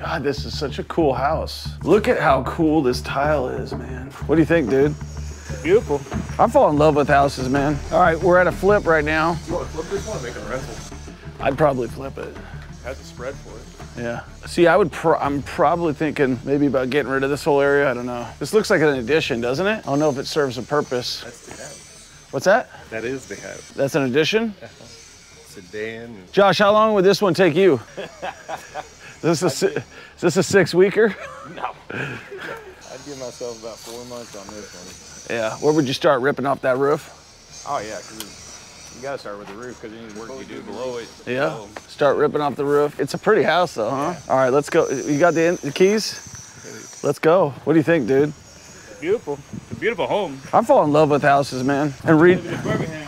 God, this is such a cool house. Look at how cool this tile is, man. What do you think, dude? Beautiful. I fall in love with houses, man. All right, we're at a flip right now. You want to flip this one or make it a rental? I'd probably flip it. Has a spread for it. Yeah. See, I'm probably thinking maybe about getting rid of this whole area. I don't know. This looks like an addition, doesn't it? I don't know if it serves a purpose. That's the house. What's that? That is the house. That's an addition? Sedan. Josh, how long would this one take you? Is this a 6-weeker? No. I'd give myself about 4 months on this one. Yeah. Where would you start ripping off that roof? Oh yeah, because you gotta start with the roof because any work you do below it. Yeah. Start ripping off the roof. It's a pretty house though, huh? Yeah. All right, let's go. You got the keys? Let's go. What do you think, dude? Beautiful. It's a beautiful home. I fall in love with houses, man. And Birmingham.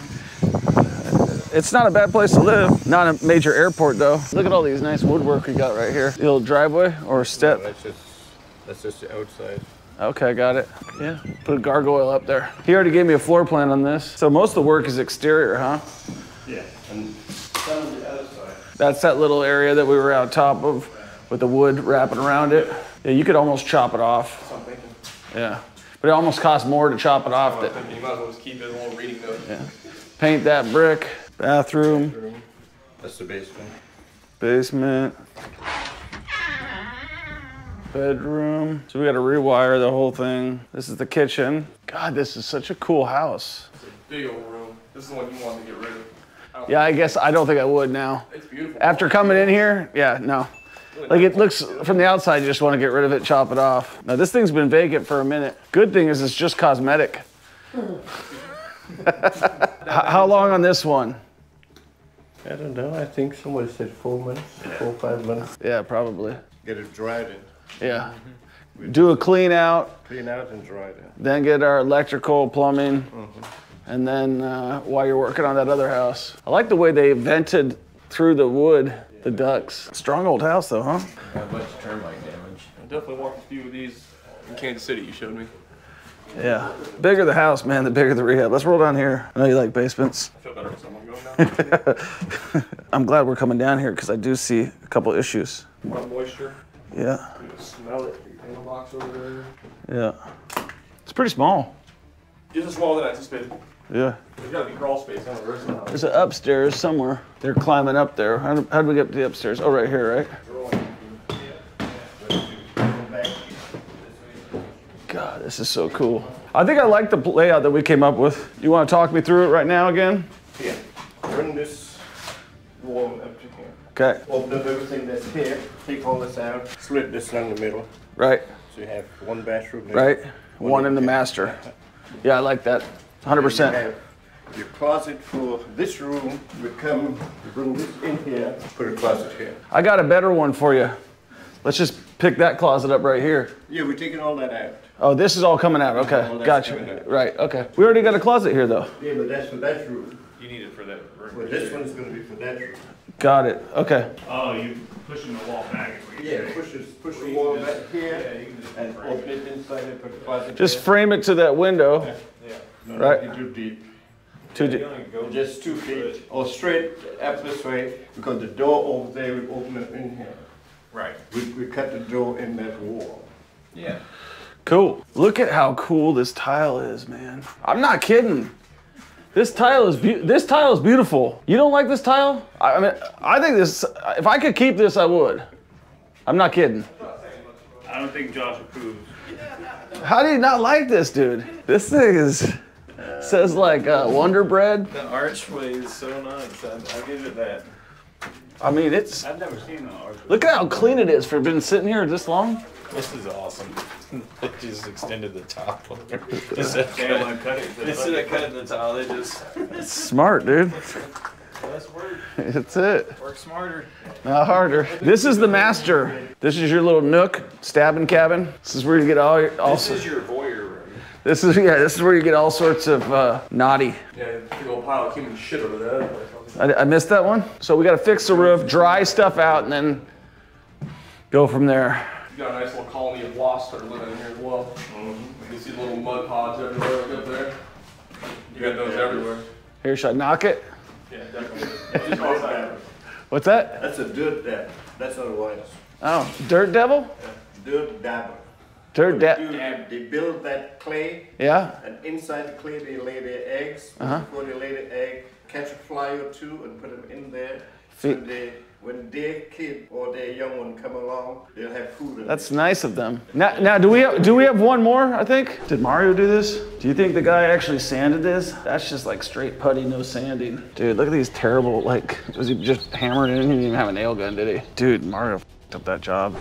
It's not a bad place to live. Not a major airport though. Look at all these nice woodwork we got right here. The little driveway or step? No, that's just the outside. Okay, got it. Yeah, put a gargoyle up there. He already gave me a floor plan on this. So most of the work is exterior, huh? Yeah, and some of the other side. That's that little area that we were on top of with the wood wrapping around it. Yeah, you could almost chop it off. That's what I'm thinking. Yeah, but it almost costs more to chop it off. You might as well just keep it a little reading note. Yeah. Paint that brick. Bathroom. That's the basement. Basement. Bedroom. So we got to rewire the whole thing. This is the kitchen. God, this is such a cool house. It's a big old room. This is the one you want to get rid of. Yeah, I guess I don't think I would now. It's beautiful. After coming in here, yeah, no. Like it looks from the outside, you just want to get rid of it, chop it off. Now this thing's been vacant for a minute. Good thing is it's just cosmetic. How long on this one? I don't know. I think somebody said 4 months, 4 or 5 months. Yeah, probably. Get it dried in. Yeah. Do a clean out. Clean out and dry it in. Then get our electrical, plumbing. And then while you're working on that other house. I like the way they vented through the wood, the ducts. Strong old house though, huh? Not much termite damage. I definitely walked a few of these in Kansas City you showed me. Yeah. Bigger the house, man, the bigger the rehab. Let's roll down here. I know you like basements. I feel better with someone going down. I'm glad we're coming down here because I do see a couple issues. More moisture. Yeah. You can smell it. The candle box over there. Yeah. It's pretty small. Just smaller than I anticipated. Yeah. There's gotta be crawl space on the rest of the house. There's an upstairs somewhere. They're climbing up there. How do we get to the upstairs? Oh, right here, right? God, this is so cool. I think I like the layout that we came up with. You want to talk me through it right now again? Yeah. Bring this wall up to here. Okay. Open up everything that's here. Take all this out. Split this down the middle. Right. So you have one bathroom there. Right. One in the master. Yeah, I like that. 100%. Your closet for this room will come, you bring this in here, put a closet here. I got a better one for you. Let's just pick that closet up right here. Yeah, we're taking all that out. Oh, this is all coming out. Okay, All that's gotcha. coming out. Right, okay. We already got a closet here though. Yeah, but that's for that room. You need it for that room. But this one is going to be for that room. Got it, okay. Oh, you pushing the wall back. Yeah, push the wall back here and open it inside and put the closet Just there. frame it to that window. Yeah. No, right. not too deep. To You only go Just 2 feet or straight up this way because the door over there will open up in here. right. We cut the door in that wall. Yeah. Cool. Look at how cool this tile is, man. I'm not kidding. This tile is beautiful. You don't like this tile? I mean, I think this. If I could keep this, I would. I'm not kidding. I don't think Josh approves. How do you not like this, dude? This thing says like Wonder Bread. The archway is so nice. I'll give it that. I mean, it's. I've never seen an arch. Look at how clean it is for been sitting here this long. This is awesome. They just extended the top. Instead of cutting the tile, they just. It's smart, dude. Less work. That's it. Work smarter. Not harder. This is the master. This is your little nook, stabbing cabin. This is where you get all your. This is your voyeur room. This is where you get all sorts of naughty. Yeah, big old pile of human shit over there. I missed that one. So we got to fix the roof, dry stuff out, and then go from there. You got a nice little colony of wasps that are living in here as well. You see little mud pods everywhere like up there. You got those everywhere. Here, should I knock it? Yeah, definitely. What's that? That's a dirt depth. That's not a wire. Oh, dirt devil? Dirt dabber. Dirt devil. They build that clay, Yeah. and inside the clay they lay their eggs. Before they lay the egg, catch a fly or two and put them in there. So when their kid or their young one come along, they'll have food in That's nice of them. Now, do we have one more, I think? Did Mario do this? Do you think the guy actually sanded this? That's just like straight putty, no sanding. Dude, look at these terrible, like, was he just hammered in? He didn't even have a nail gun, did he? Dude, Mario f***ed up that job.